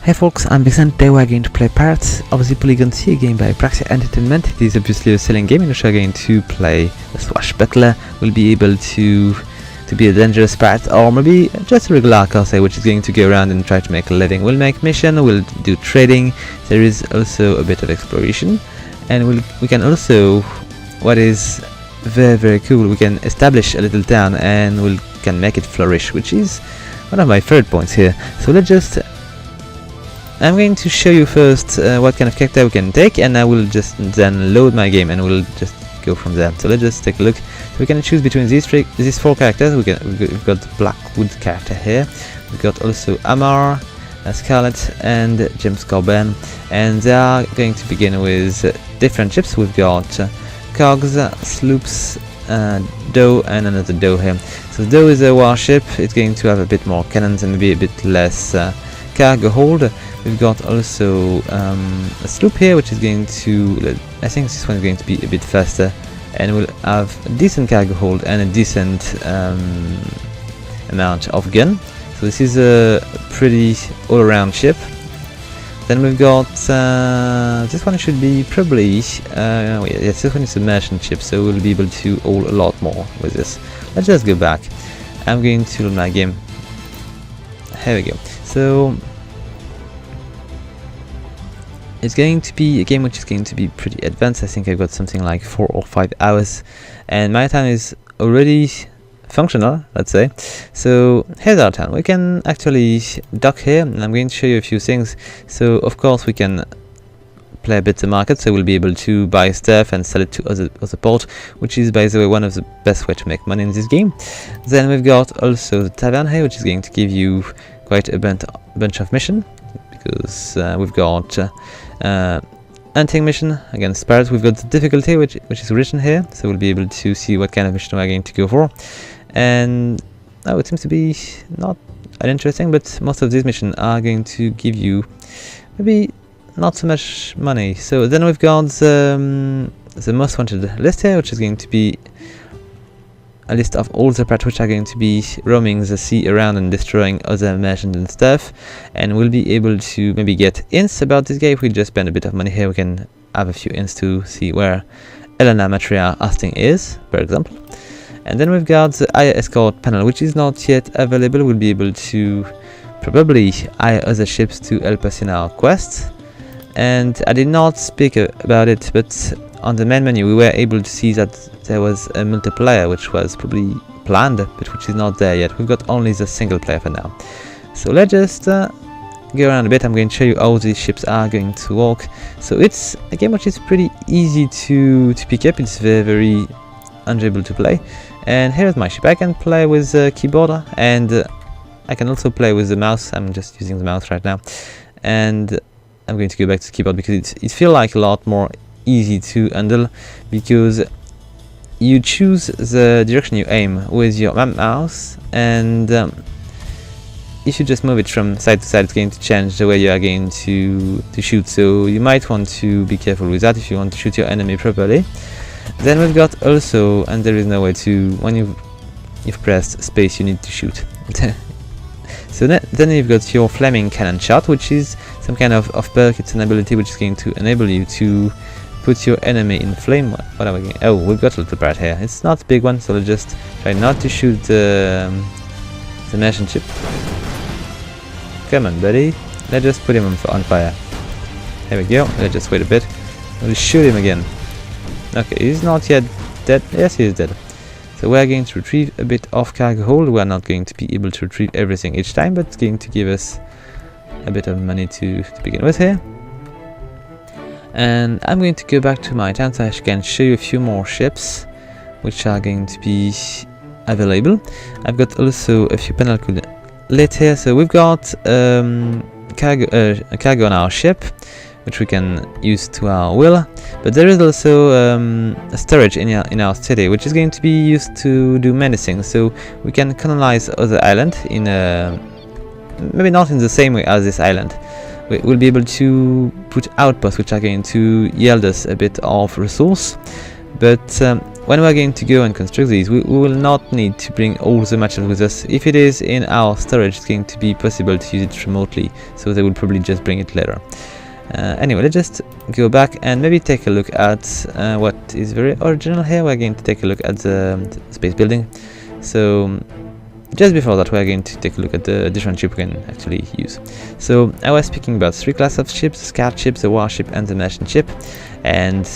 Hey folks, I'm Vincent. Today we're going to play parts of the Polygon Sea game by Praxia Entertainment. It is obviously a selling game in which we're going to play a swashbuckler. We'll be able to be a dangerous pirate, or maybe just a regular corsair which is going to go around and try to make a living. We'll make mission, we'll do trading, there is also a bit of exploration, and we can also, what is very cool, we can establish a little town and we can make it flourish, which is one of my favorite points here. So let's just I'm going to show you first what kind of character we can take, and I will just then load my game and we'll just go from there. So let's just take a look. So we can choose between these four characters. We've got the Blackwood character here. We've got also Amar, Scarlet, and James Corbin, and they are going to begin with different ships. We've got cogs, sloops, Doe, and another Doe here. So Doe is a warship. It's going to have a bit more cannons and maybe a bit less cargo hold. We've got also a sloop here, which is going to, I think this one is going to be a bit faster, and will have a decent cargo hold and a decent amount of gun. So this is a pretty all-around ship. Then we've got this one should be probably yes, this one is a merchant ship, so we'll be able to haul a lot more with this. Let's just go back. I'm going to load my game. Here we go. So it's going to be a game which is going to be pretty advanced. I think I've got something like 4 or 5 hours, and my town is already functional, let's say. So here's our town. We can actually dock here, and I'm going to show you a few things. So of course we can play a bit the market, so we'll be able to buy stuff and sell it to other port, which is, by the way, one of the best way to make money in this game. Then we've got also the tavern here, which is going to give you quite a bunch of mission, because we've got hunting mission against pirates. We've got the difficulty which is written here, so we'll be able to see what kind of mission we're going to go for. And it seems to be not uninteresting, but most of these missions are going to give you maybe not so much money. So then we've got the most wanted list here, which is going to be a list of all the pirates which are going to be roaming the sea around and destroying other merchants and stuff, and we'll be able to maybe get hints about this guy. If we just spend a bit of money here, we can have a few hints to see where Elena Matria Hastings is, for example. And then we've got the hire escort panel, which is not yet available. We'll be able to probably hire other ships to help us in our quest. And I did not speak about it, but on the main menu we were able to see that there was a multiplayer which was probably planned, but which is not there yet. We've got only the single player for now. So let's just go around a bit. I'm going to show you how these ships are going to work. So it's a game which is pretty easy to pick up. It's very enjoyable to play. And here's my ship. I can play with the keyboard, and I can also play with the mouse. I'm just using the mouse right now, and I'm going to go back to the keyboard because it feels like a lot more easy to handle, because you choose the direction you aim with your mouse, and if you just move it from side to side, it's going to change the way you are going to shoot. So you might want to be careful with that if you want to shoot your enemy properly. Then we've got also, and there is no way to, when you've pressed space, you need to shoot. So then you've got your flaming cannon shot, which is some kind of perk. It's an ability which is going to enable you to put your enemy in flame. What are we getting? Oh, we've got a little part here. It's not a big one, so let's just try not to shoot the merchant ship. Come on, buddy. Let's just put him on fire. There we go. Let's just wait a bit. We'll shoot him again. Okay, he's not yet dead. Yes, he is dead. So we're going to retrieve a bit of cargo hold. We're not going to be able to retrieve everything each time, but it's going to give us a bit of money to begin with here. And I'm going to go back to my town so I can show you a few more ships which are going to be available. I've got also a few panel lit here. So we've got cargo on our ship, which we can use to our will, but there is also a storage in our city, which is going to be used to do many things. So we can colonize other island in maybe not in the same way as this island. We'll be able to put outposts which are going to yield us a bit of resource, but when we're going to go and construct these, we will not need to bring all the material with us. If it is in our storage, it's going to be possible to use it remotely, so they will probably just bring it later. Anyway, let's just go back and maybe take a look at what is very original here. We're going to take a look at the space building. So just before that, we're going to take a look at the different ships we can actually use. So I was speaking about 3 classes of ships: the scout ship, the warship, and the merchant ship. And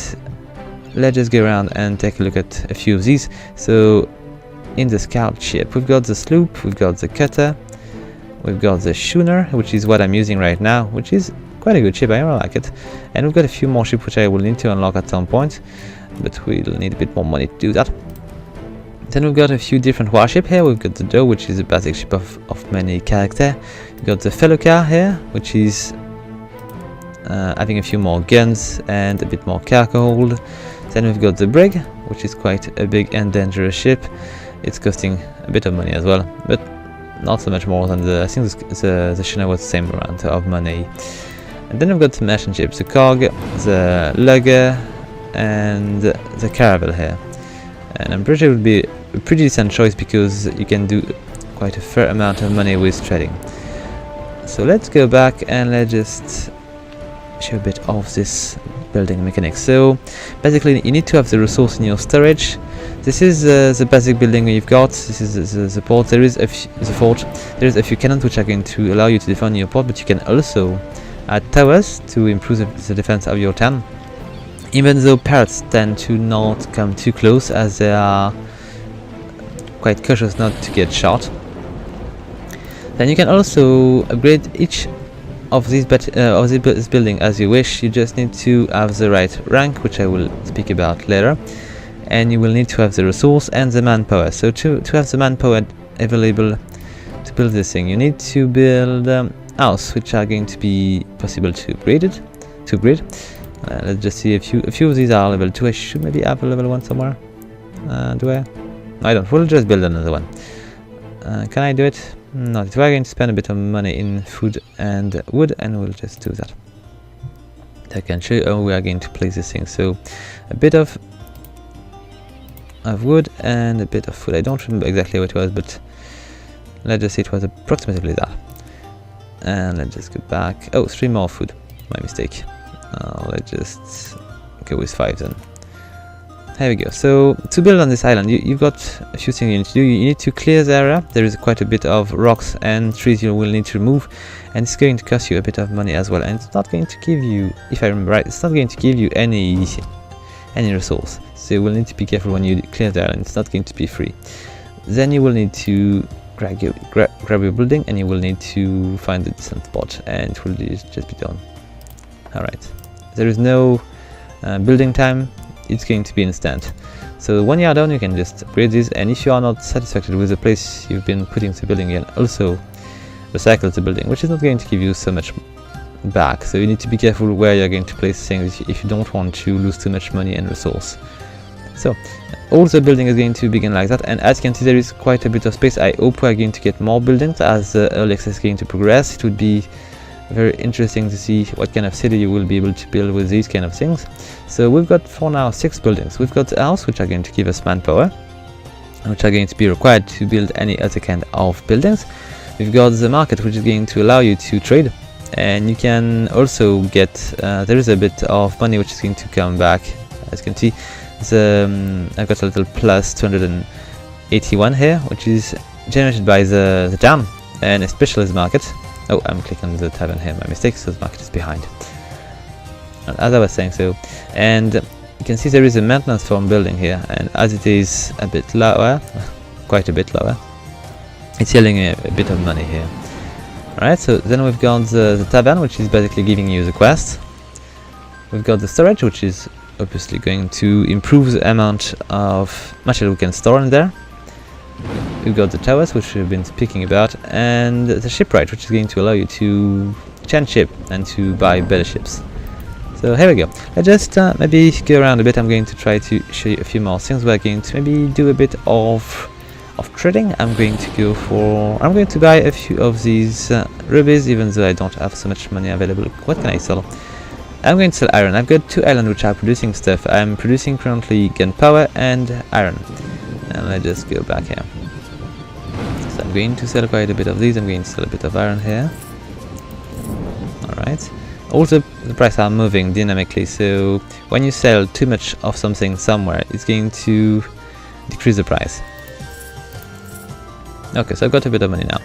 let's just go around and take a look at a few of these. So in the scout ship, we've got the sloop, we've got the cutter, we've got the schooner, which is what I'm using right now, which is quite a good ship. I really like it. And we've got a few more ships which I will need to unlock at some point, but we'll need a bit more money to do that. Then we've got a few different warships here. We've got the Doe, which is a basic ship of many characters. We've got the fellow car here, which is having a few more guns and a bit more cargo hold. Then we've got the brig, which is quite a big and dangerous ship. It's costing a bit of money as well, but not so much more than I think the schooner was the same amount of money. And then we've got the merchant ships, the cog, the lugger, and the caravel here. And I'm pretty sure it would be a pretty decent choice because you can do quite a fair amount of money with trading. So let's go back and let's just show a bit of this building mechanics. So basically you need to have the resource in your storage. This is the basic building you've got. This is the port. There is the fort. There is a few cannons which are going to allow you to defend your port, but you can also add towers to improve the defense of your town. Even though pirates tend to not come too close, as they are quite cautious not to get shot. Then you can also upgrade each of these this building as you wish. You just need to have the right rank, which I will speak about later, and you will need to have the resource and the manpower. So to have the manpower available to build this thing, you need to build house, which are going to be possible to upgrade. Let's just see a few of these are level 2. I should maybe have a level 1 somewhere. Do I? No, I don't. We'll just build another one. Can I do it? Not. We're going to spend a bit of money in food and wood, and we'll just do that. I can show you how we are going to place this thing. So a bit of wood and a bit of food. I don't remember exactly what it was, but let's just say it was approximately that. And let's just go back. Oh, 3 more food. My mistake. Let's just go with 5 then. There we go. So to build on this island, you've got a few things you need to do. You need to clear the area. There is quite a bit of rocks and trees you will need to remove, and it's going to cost you a bit of money as well. And it's not going to give you, if I remember right, it's not going to give you any resource. So you will need to be careful when you clear the island. It's not going to be free. Then you will need to grab your building, and you will need to find a decent spot, and it will just be done. Alright, there is no building time, it's going to be instant. So when you are done, you can just upgrade this, and if you are not satisfied with the place you've been putting the building in, also recycle the building, which is not going to give you so much back. So you need to be careful where you're going to place things if you don't want to lose too much money and resource. So all the building is going to begin like that, and as you can see, there is quite a bit of space. I hope we're going to get more buildings as the early access is going to progress. It would be very interesting to see what kind of city you will be able to build with these kind of things. So we've got for now 6 buildings. We've got a house, which are going to give us manpower, which are going to be required to build any other kind of buildings. We've got the market, which is going to allow you to trade, and you can also get there is a bit of money which is going to come back. As you can see, I've got a little plus 281 here, which is generated by the town and a specialist market. Oh, I'm clicking on the tavern here, my mistake, so the market is behind. As I was saying, so, and you can see there is a maintenance farm building here, and as it is a bit lower, quite a bit lower, it's yielding a bit of money here. Alright, so then we've got the tavern, which is basically giving you the quest. We've got the storage, which is obviously going to improve the amount of material we can store in there. We've got the towers, which we've been speaking about, and the shipwright, which is going to allow you to change ship and to buy better ships. So here we go. Let's just maybe go around a bit. I'm going to try to show you a few more things. We're going to maybe do a bit of trading. I'm going to buy a few of these rubies, even though I don't have so much money available. What can I sell? I'm going to sell iron. I've got 2 islands which are producing stuff. I'm producing currently gunpowder and iron. And let's just go back here. So I'm going to sell quite a bit of these. I'm going to sell a bit of iron here. Alright. Also, the prices are moving dynamically, so when you sell too much of something somewhere, it's going to decrease the price. Okay, so I've got a bit of money now.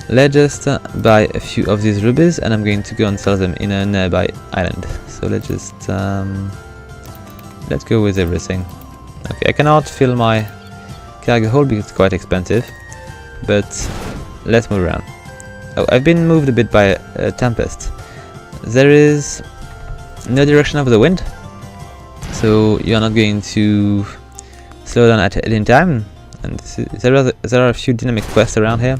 Let's just buy a few of these rubies, and I'm going to go and sell them in a nearby island. So let's just let's go with everything. Okay, I cannot fill my cargo hold because it's quite expensive, but let's move around. Oh, I've been moved a bit by a tempest. There is no direction of the wind, so you're not going to slow down at any time. And there are a few dynamic quests around here,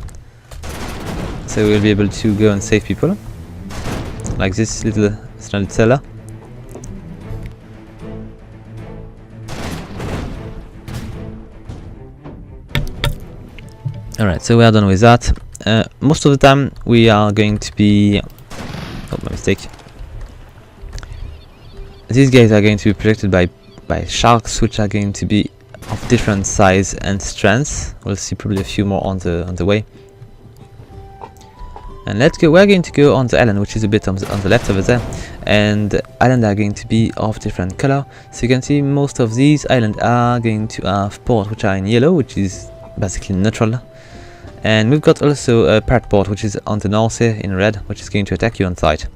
so we'll be able to go and save people, like this little stranded seller. Alright, so we are done with that. Most of the time we are going to be... Oh, my mistake. These guys are going to be protected by sharks, which are going to be of different size and strengths. We'll see probably a few more on the way. And let's go. We're going to go on the island, which is a bit on the left over there. And the islands are going to be of different color. So you can see most of these islands are going to have ports which are in yellow, which is basically neutral. And we've got also a pirate port which is on the north here in red, which is going to attack you on sight.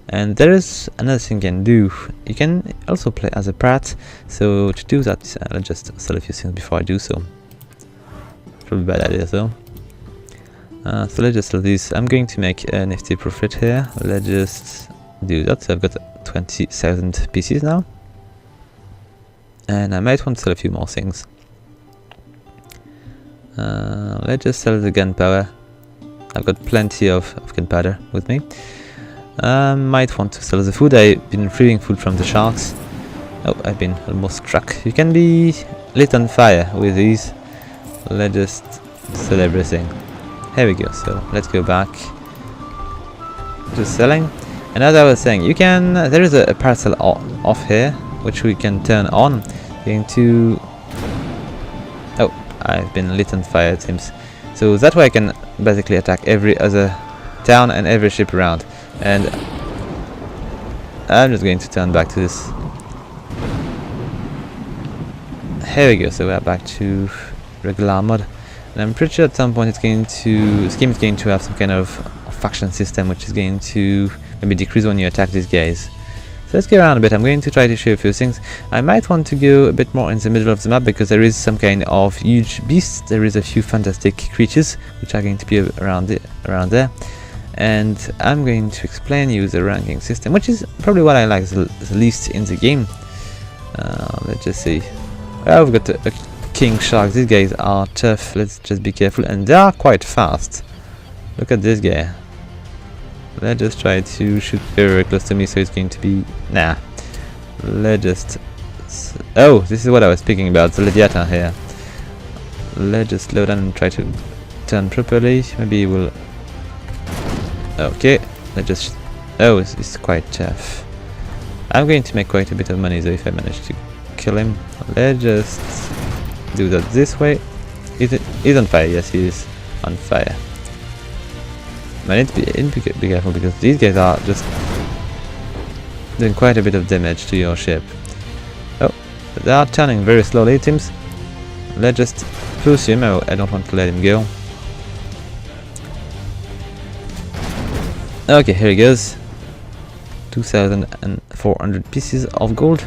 And there is another thing you can do. You can also play as a pirate. So to do that, I'll just sell a few things before I do so. Probably a bad idea though. So let's just sell this. I'm going to make a nifty profit here. Let's just do that. So I've got 20,000 pieces now. And I might want to sell a few more things. Let's just sell the gunpowder. I've got plenty of gunpowder with me. Might want to sell the food. I've been retrieving food from the sharks. Oh, I've been almost struck. You can be lit on fire with these. Let's just sell everything. Here we go. So let's go back to selling. And as I was saying, you can. There is a parcel off here which we can turn on. Going to. Oh, I've been lit on fire, it seems. So that way I can basically attack every other town and every ship around. And I'm just going to turn back to this. Here we go. So we're back to regular mode. And I'm pretty sure at some point this game is going to have some kind of faction system which is going to maybe decrease when you attack these guys. So let's go around a bit. I'm going to try to show you a few things. I might want to go a bit more in the middle of the map because there is some kind of huge beasts. There is a few fantastic creatures which are going to be around there. And I'm going to explain you the ranking system, which is probably what I like the least in the game. Let's just see. Oh, we've got a king shark. These guys are tough. Let's just be careful, and they are quite fast. Look at this guy. Let's just try to shoot very, very close to me, so it's going to be... Nah. Let's just... Oh, this is what I was speaking about, the Leviathan here. Let's just slow down and try to turn properly. Maybe we'll... Okay, let's just... Oh, it's quite tough. I'm going to make quite a bit of money though if I manage to kill him. Let's just do that this way. He's on fire. Yes, he is on fire. I need to be careful because these guys are just doing quite a bit of damage to your ship. Oh, they are turning very slowly, it seems. Let's just push him. I don't want to let him go. Okay, here he goes. 2,400 pieces of gold.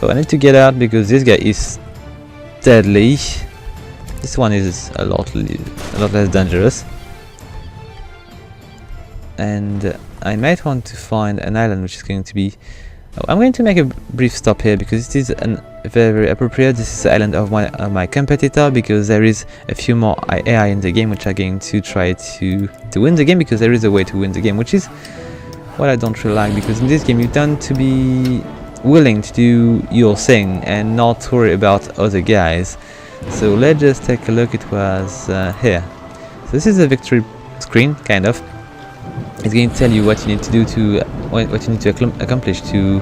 Oh, I need to get out because this guy is deadly. This one is a lot less dangerous. And I might want to find an island which is going to be... Oh, I'm going to make a brief stop here because it is very appropriate. This is the island of my competitor because there is a few more AI in the game which are going to try to win the game, because there is a way to win the game, which is what I don't really like, because in this game you tend to be willing to do your thing and not worry about other guys. So let's just take a look. It was here. So this is a victory screen, kind of. it's going to tell you what you need to do to what you need to accomplish to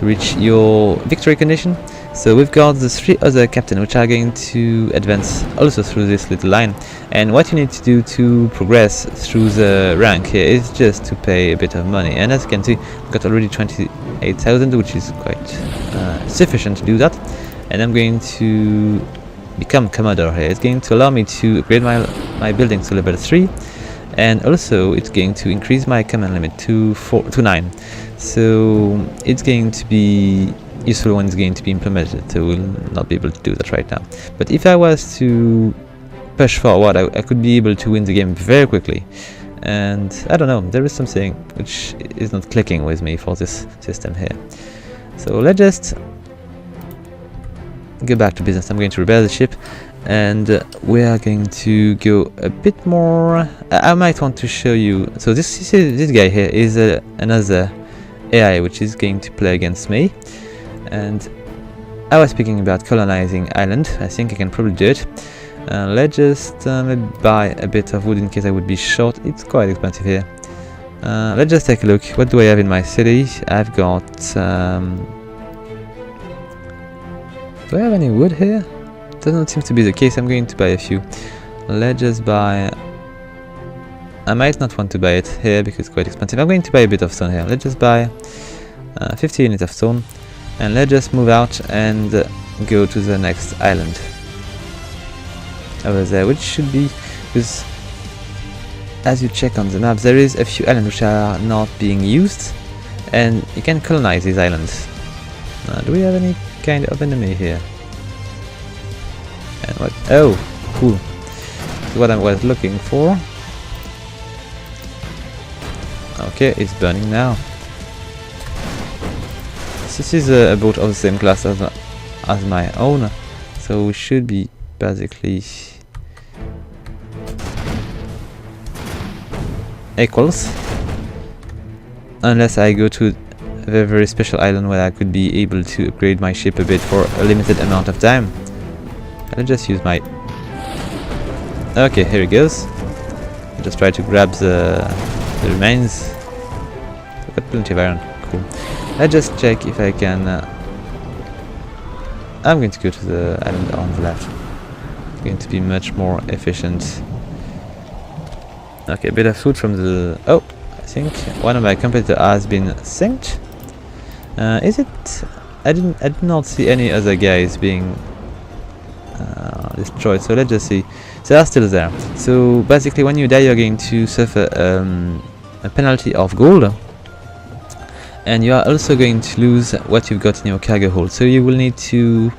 reach your victory condition. So we've got the 3 other captains which are going to advance also through this little line, and what you need to do to progress through the rank here is just to pay a bit of money. And as you can see, I've got already 28,000, which is quite sufficient to do that. And I'm going to become Commodore here. It's going to allow me to upgrade my buildings to level 3, and also it's going to increase my command limit to 9. So it's going to be useful when it's going to be implemented, so we'll not be able to do that right now. But if I was to push forward, I could be able to win the game very quickly. And I don't know, there is something which is not clicking with me for this system here. So let's just go back to business. I'm going to repair the ship, and we are going to go a bit more. I might want to show you. So this guy here is another AI which is going to play against me. And I was speaking about colonizing island. I think I can probably do it. Let's just maybe buy a bit of wood in case I would be short. It's quite expensive here. Let's just take a look. What do I have in my city? I've got... do I have any wood here? Doesn't seem to be the case. I'm going to buy a few. Let's just buy... I might not want to buy it here because it's quite expensive. I'm going to buy a bit of stone here. Let's just buy 50 units of stone. And let's just move out and go to the next island over there, which should be, because as you check on the map, there is a few islands which are not being used, and you can colonize these islands. Do we have any kind of enemy here? And what? Oh, cool. That's what I was looking for. Okay, it's burning now. This is a boat of the same class as my own, so we should be basically equals, unless I go to a very special island where I could be able to upgrade my ship a bit for a limited amount of time. I'll just use my... Okay, here it goes. I'll just try to grab the remains. I've got plenty of iron. Cool. Let's just check if I can... I'm going to go to the island on the left. It's going to be much more efficient. Okay, a bit of food from the... Oh, I think one of my competitors has been synced. Is it... I did not see any other guys being destroyed, so let's just see. They are still there. So basically when you die you're going to suffer a penalty of gold. And you are also going to lose what you've got in your cargo hold, so you will need to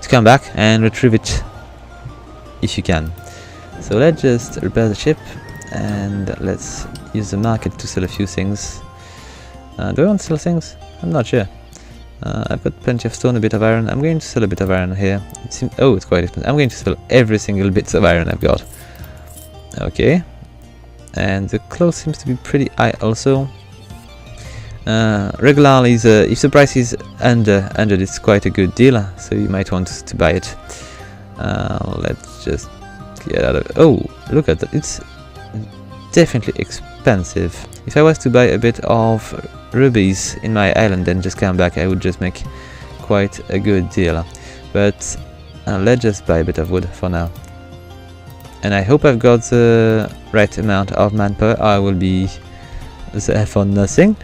come back and retrieve it if you can. So let's just repair the ship, and let's use the market to sell a few things. Do I want to sell things? I'm not sure. I've got plenty of stone, a bit of iron. I'm going to sell a bit of iron here. Oh, it's quite expensive. I'm going to sell every single bit of iron I've got. Okay. And the clothes seems to be pretty high also. Regularly, if the price is under, it's quite a good deal, so you might want to buy it. Let's just get out of it. Oh, look at that! It's definitely expensive. If I was to buy a bit of rubies in my island and just come back, I would just make quite a good deal. But let's just buy a bit of wood for now. And I hope I've got the right amount of manpower. I will be there for nothing.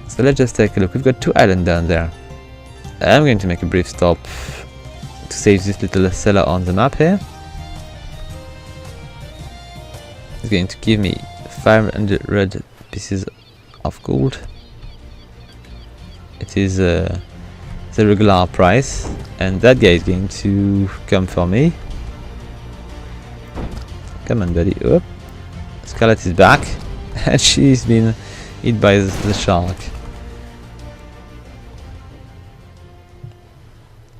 So let's just take a look. We've got 2 islands down there. I'm going to make a brief stop to save this little cellar on the map here. It's going to give me 500 pieces of gold. It is the regular price, and that guy is going to come for me. Come on, buddy. Oop. Scarlet is back, and she's been hit by the shark.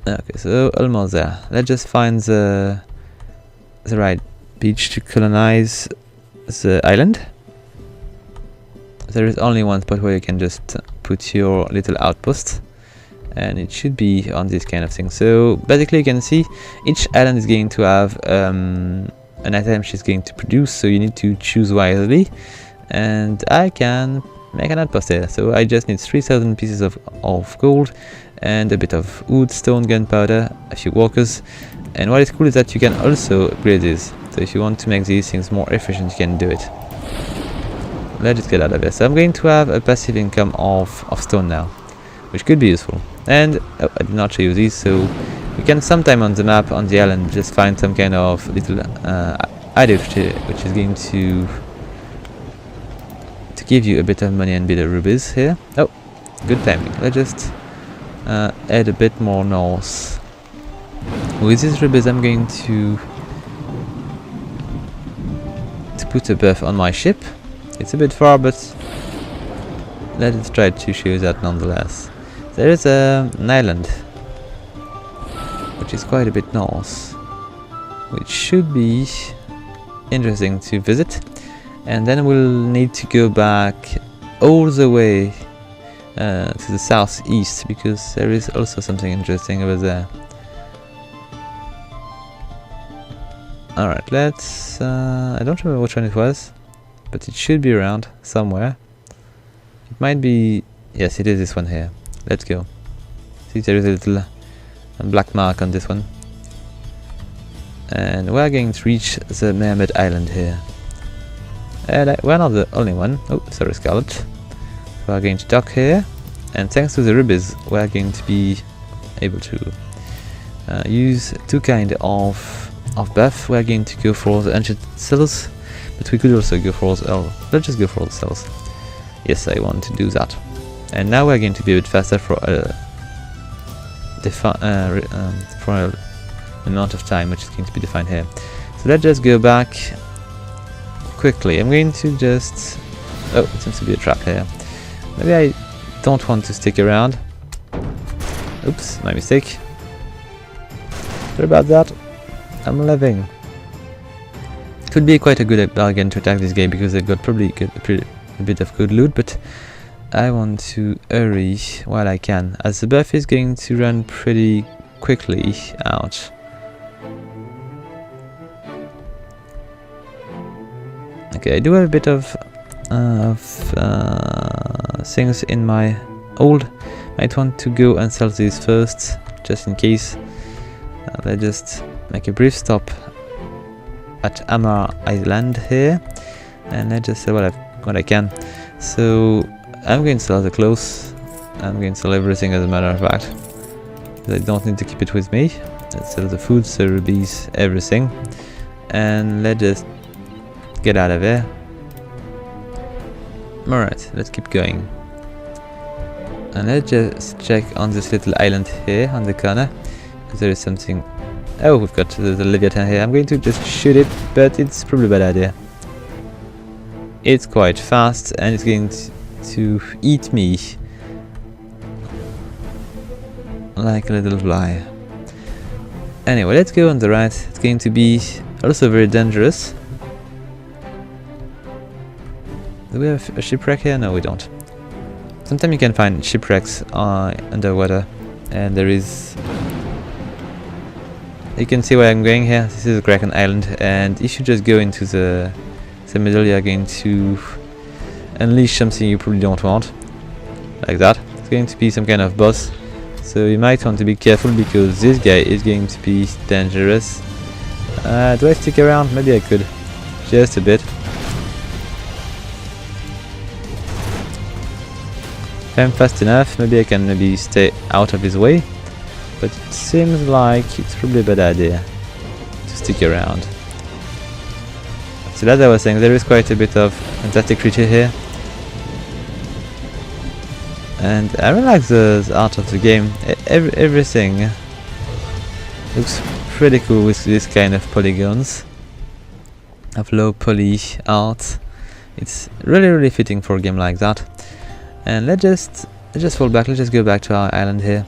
Okay, so almost there. Let's just find the right beach to colonize the island. There is only one spot where you can just put your little outpost, and it should be on this kind of thing. So basically you can see each island is going to have an item she's going to produce, so you need to choose wisely. and I can make an outpost here. So I just need 3,000 pieces of gold and a bit of wood, stone, gunpowder, a few workers. And what is cool is that you can also upgrade these. So if you want to make these things more efficient, you can do it. Let's just get out of here. So I'm going to have a passive income of stone now, which could be useful. And oh, I did not show you these, so we can sometime on the map on the island just find some kind of little idol which is going to give you a bit of money and a bit of rubies here. Oh, good timing. Let's just add a bit more north. With these rubies I'm going to put a buff on my ship. It's a bit far, but let's try to show you that nonetheless. There is an island which is quite a bit north, which should be interesting to visit, and then we'll need to go back all the way to the southeast, because there is also something interesting over there. Alright, let's... I don't remember which one it was, but it should be around somewhere. It might be... yes, it is this one here. Let's go. See, there is a little black mark on this one. And we're going to reach the Mermaid Island here. And we're not the only one. Oh, sorry, Scarlet. We're going to dock here. And thanks to the rubies, we're going to be able to use two kind of buff. We're going to go for the ancient cells, but we could also go for the... oh, let's just go for the cells. Yes, I want to do that. And now we're going to be a bit faster for an amount of time which is going to be defined here. So let's just go back quickly. I'm going to just... oh, it seems to be a trap here. Maybe I don't want to stick around. Oops, my mistake. Sorry about that. I'm living. It would be quite a good bargain to attack this game because they've got probably a bit of good loot, but I want to hurry while I can, as the buff is going to run pretty quickly out. Okay, I do have a bit of things in my hold. Might want to go and sell these first, just in case. Let's just make a brief stop at Amar Island here, and let's just sell what I can. So I'm going to sell the clothes. I'm going to sell everything, as a matter of fact. I don't need to keep it with me. Let's sell the food, the rubies, everything, and let's just get out of here. Alright, let's keep going. And let's just check on this little island here on the corner, because there is something... oh, we've got the Leviathan here. I'm going to just shoot it, but it's probably a bad idea. It's quite fast and it's going to eat me like a little fly. Anyway, let's go on the right. It's going to be also very dangerous. Do we have a shipwreck here? No, we don't. Sometimes you can find shipwrecks underwater, and there is... you can see where I'm going here. This is Kraken Island, and if you just go into the middle, you're going to unleash something you probably don't want, like that. It's going to be some kind of boss, so you might want to be careful because this guy is going to be dangerous. Do I stick around? Maybe I could, just a bit. If I'm fast enough, maybe I can stay out of his way, but it seems like it's probably a bad idea to stick around. So as I was saying, there is quite a bit of fantastic creature here, and I really like the art of the game. Everything looks pretty cool with this kind of polygons, of low poly art. It's really fitting for a game like that. And let's just fall back. Let's just go back to our island here.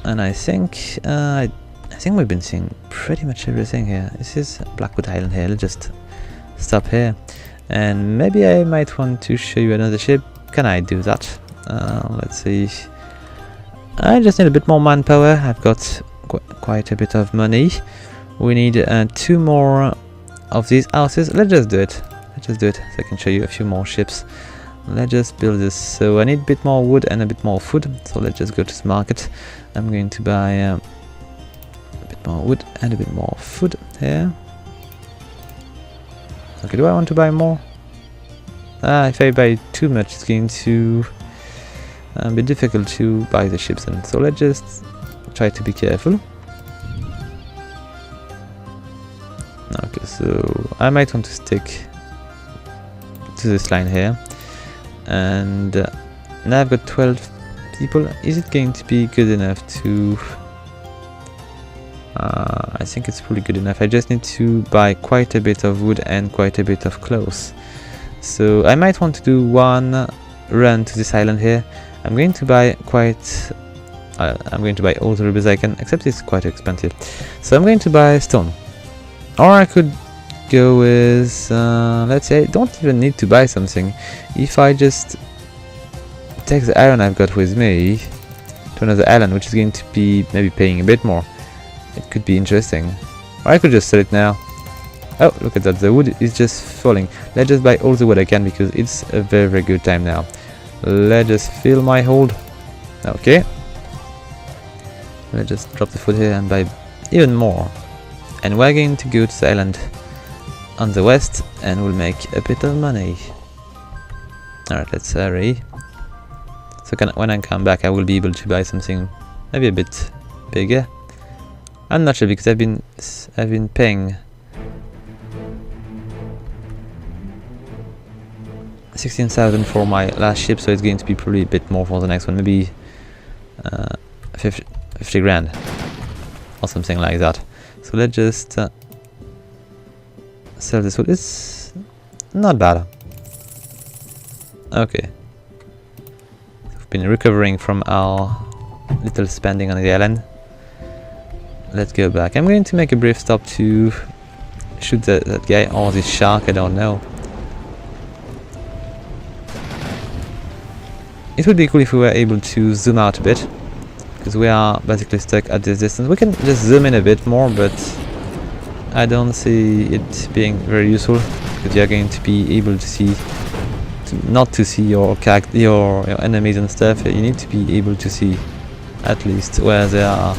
And I think we've been seeing pretty much everything here. This is Blackwood Island here. Let's just stop here, and maybe I might want to show you another ship. Can I do that? Let's see. I just need a bit more manpower. I've got quite a bit of money. We need 2 more of these houses. Let's just do it. Let's let's just do it so I can show you a few more ships. Let's just build this. So I need a bit more wood and a bit more food, so let's just go to the market. I'm going to buy a bit more wood and a bit more food here. Okay, do I want to buy more? If I buy too much, it's going to be difficult to buy the ships in. So let's just try to be careful. Okay, so I might want to stick to this line here. And now I've got 12 people. Is it going to be good enough to... I think it's pretty good enough. I just need to buy quite a bit of wood and quite a bit of clothes. So I might want to do one run to this island here. I'm going to buy all the rubies I can, except it's quite expensive. So I'm going to buy stone. Or I could go with, let's say I don't even need to buy something. If I just take the iron I've got with me to another island, which is going to be maybe paying a bit more, it could be interesting. Or I could just sell it now. Oh, look at that, the wood is just falling. Let's just buy all the wood I can because it's a very, very good time now. Let's just fill my hold. Okay. Let's just drop the food here and buy even more. And we're going to go to the island on the west and we'll make a bit of money. Alright, let's hurry. So when I come back I will be able to buy something maybe a bit bigger. I'm not sure because I've been paying 16,000 for my last ship, so it's going to be probably a bit more for the next one, maybe 50 grand or something like that. So let's just sell this wood. It's not bad. Okay, we've been recovering from our little spending on the island. Let's go back. I'm going to make a brief stop to shoot that guy or this shark, I don't know. It would be cool if we were able to zoom out a bit, because we are basically stuck at this distance. We can just zoom in a bit more, but I don't see it being very useful, because you're going to be able to see, not to see your enemies and stuff. You need to be able to see at least where they are.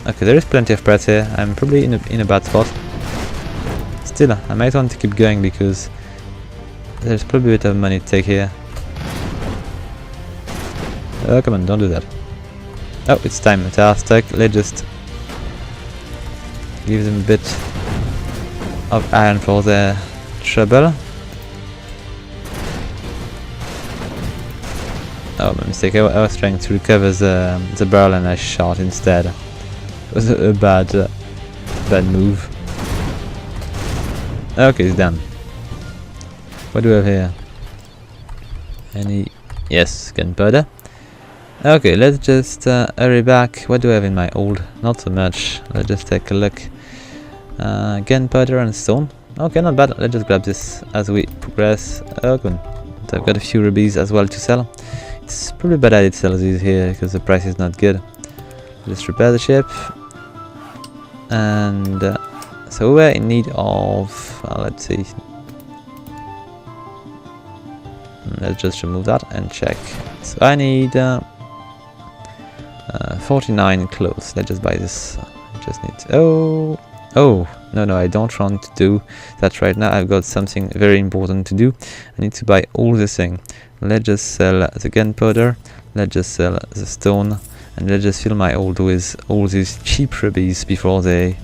Okay, there is plenty of press here. I'm probably in a bad spot. Still, I might want to keep going because there's probably a bit of money to take here. Oh, come on, don't do that. Oh, it's time. They are stuck. Let's just give them a bit of iron for their trouble. Oh, my mistake. I was trying to recover the barrel and I shot instead. It was a bad move. Okay, it's done. What do we have here? Any... Yes, gunpowder. Okay, let's just hurry back. What do I have in my hold? Not so much. Let's just take a look. Gunpowder and stone. Okay, not bad. Let's just grab this as we progress. Okay. So I've got a few rubies as well to sell. It's probably a bad idea to sell these here because the price is not good. Just repair the ship. And so we're in need of, let's see. Let's just remove that and check. So I need 49 clothes. Let's just buy this. I just need to, no, I don't want to do that right now. I've got something very important to do. I need to buy all this thing. Let's just sell the gunpowder. Let's just sell the stone. And let's just fill my hold with all these cheap rubies before they...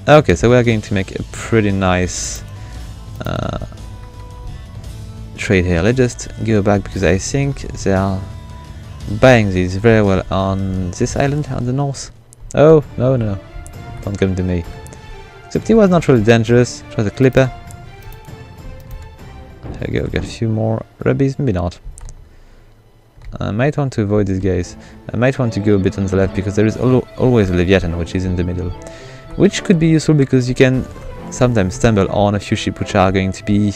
Okay, so we're going to make a pretty nice trade here. Let's just go back because I think they are buying these very well on this island on the north. Oh, no, don't come to me. Except he was not really dangerous. It was a clipper. There we go, get a few more rubies, maybe not. I might want to avoid these guys. I might want to go a bit on the left because there is always a Leviathan which is in the middle. Which could be useful because you can sometimes stumble on a few ships which are going to be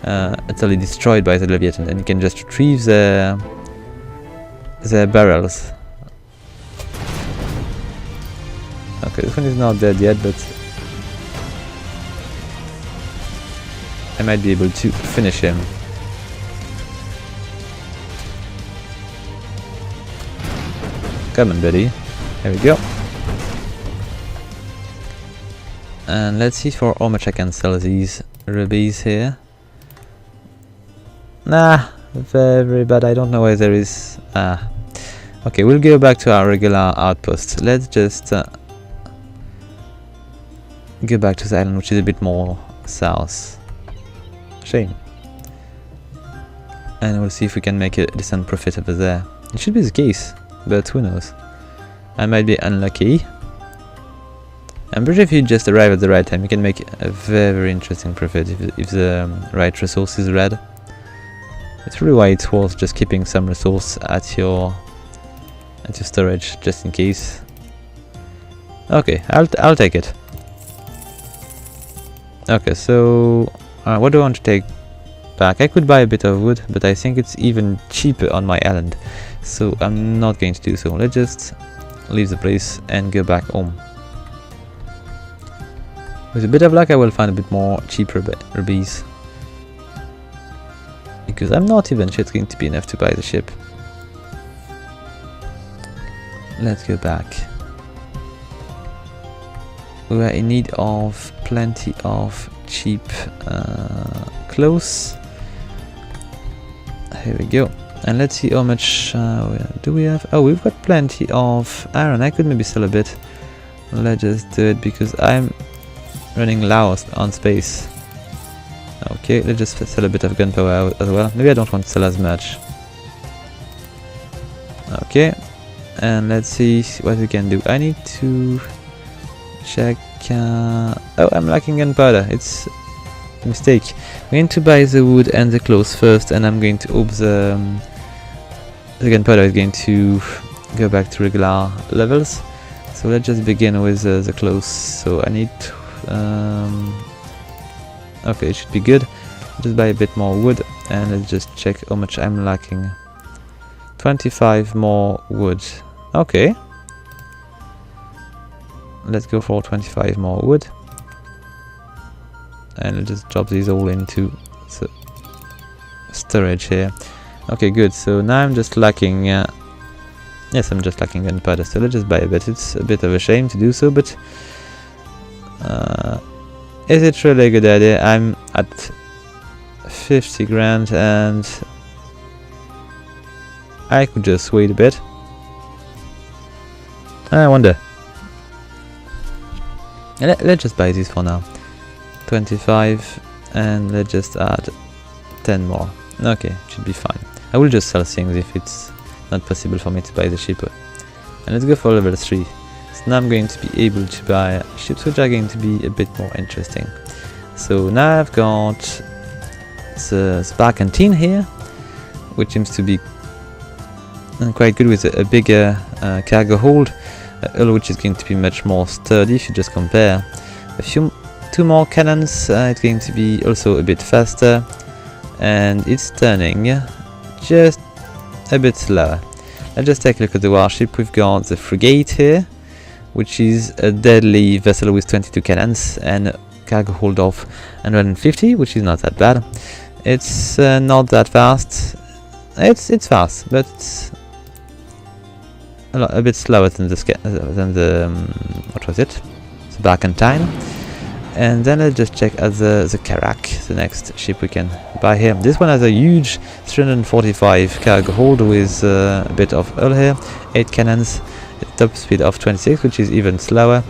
utterly destroyed by the Leviathan, and you can just retrieve their barrels. Okay, this one is not dead yet, but might be able to finish him. Come on, buddy. There we go. And let's see for how much I can sell these rubies here. Nah, very bad. I don't know where there is. Okay, we'll go back to our regular outpost. Let's just go back to the island, which is a bit more south. Shame. And we'll see if we can make a decent profit over there. It should be the case, but who knows. I might be unlucky. I'm pretty sure if you just arrive at the right time, you can make a very interesting profit if the right resource is red. It's really why it's worth just keeping some resource at your storage, just in case. Okay, I'll take it. Okay, so what do I want to take back? I could buy a bit of wood, but I think it's even cheaper on my island, so I'm not going to do so. Let's just leave the place and go back home. With a bit of luck, I will find a bit more cheaper rubies, because I'm not even sure it's going to be enough to buy the ship. Let's go back. We are in need of plenty of cheap clothes. Here we go. And let's see how much do we have. Oh, we've got plenty of iron. I could maybe sell a bit. Let's just do it because I'm running low on space. Okay, let's just sell a bit of gunpowder as well. Maybe I don't want to sell as much. Okay, and let's see what we can do. I need to check. Oh, I'm lacking gunpowder. It's a mistake. I'm going to buy the wood and the clothes first, and I'm going to hope the gunpowder is going to go back to regular levels. So let's just begin with the clothes. So I need okay, it should be good. Just buy a bit more wood, and let's just check how much I'm lacking. 25 more wood. Okay, let's go for 25 more wood, and let's just drop these all into the storage here. Okay, good. So now I'm just lacking yes, I'm just lacking gunpowder, so let's just buy a bit. It's a bit of a shame to do so, but is it really a good idea? I'm at 50 grand and I could just wait a bit. I wonder. Let's just buy these for now. 25, and let's just add 10 more. Okay, should be fine. I will just sell things if it's not possible for me to buy the ship. And let's go for level 3. So now I'm going to be able to buy ships which are going to be a bit more interesting. So now I've got the barkentine here, which seems to be quite good with a bigger cargo hold, which is going to be much more sturdy if you just compare. Two more cannons, it's going to be also a bit faster, and it's turning just a bit slower. Let's just take a look at the warship. We've got the frigate here, which is a deadly vessel with 22 cannons and a cargo hold of 150, which is not that bad. It's not that fast. It's fast, but it's a bit slower than the what was it? The barkentine. And then let's just check at the Karak, the next ship we can buy here. This one has a huge 345 cargo hold with a bit of hull here, 8 cannons, a top speed of 26, which is even slower,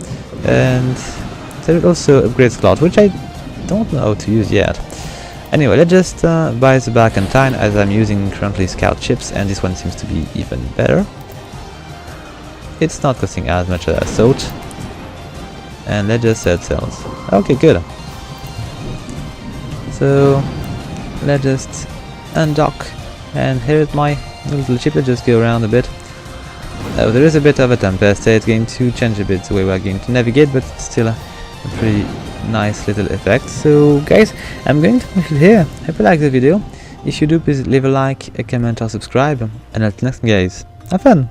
and there is also upgrade slot, which I don't know how to use yet. Anyway, let's just buy the barkentine, as I'm using currently scout ships, and this one seems to be even better. It's not costing as much as I thought. And let's just set sails. Okay, good. So let's just undock, and here's my little ship. Let's just go around a bit. There is a bit of a tempest. It's going to change a bit the way we're going to navigate, but it's still a pretty nice little effect. So guys, I'm going to finish it here. Hope you like the video. If you do, please leave a like, a comment or subscribe, and until next time guys, have fun!